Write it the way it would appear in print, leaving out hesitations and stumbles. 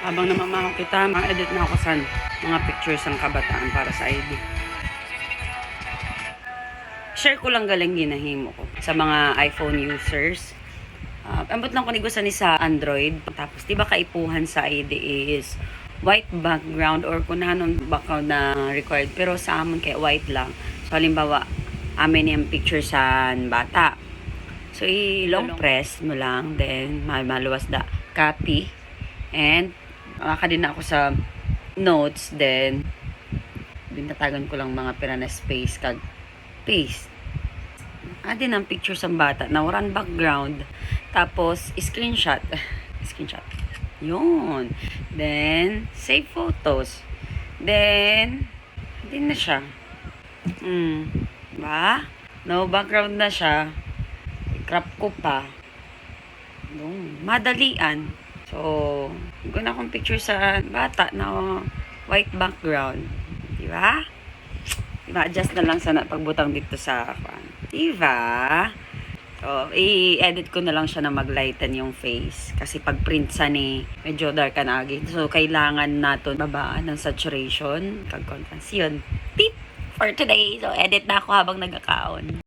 Habang namamahaw kita, ma-edit na ako sa mga pictures ng kabataan para sa ID. Share ko lang galing ginahimo ko sa mga iPhone users. Ambot lang ko ni gusto ni sa Android. Tapos, di ba kaipuhan sa ID is white background or kung nanon background na required. Pero sa amon kay white lang. So, halimbawa, amin yung picture sa bata. So, i-long press mo lang. Then, maluwas da. Copy. And, makaka din ako sa notes. Then, binatagan ko lang mga pera na space kag paste. Adin ang picture sa bata na waran background. Tapos, screenshot. Screenshot. Yun. Then, save photos. Then, din na siya. Ba? No background na siya. Crop ko pa. Yun. Madalian. So, kung akong picture sa bata na white background. Diba? I-adjust na lang sana pagbutang dito sa diba? So, i-edit ko na lang siya na maglighten yung face. Kasi pag print sa ni, medyo dark na agad. So, kailangan natin babaan ng saturation. Kag-contrast. Yun. Tip for today. So, edit na ako habang nag-account.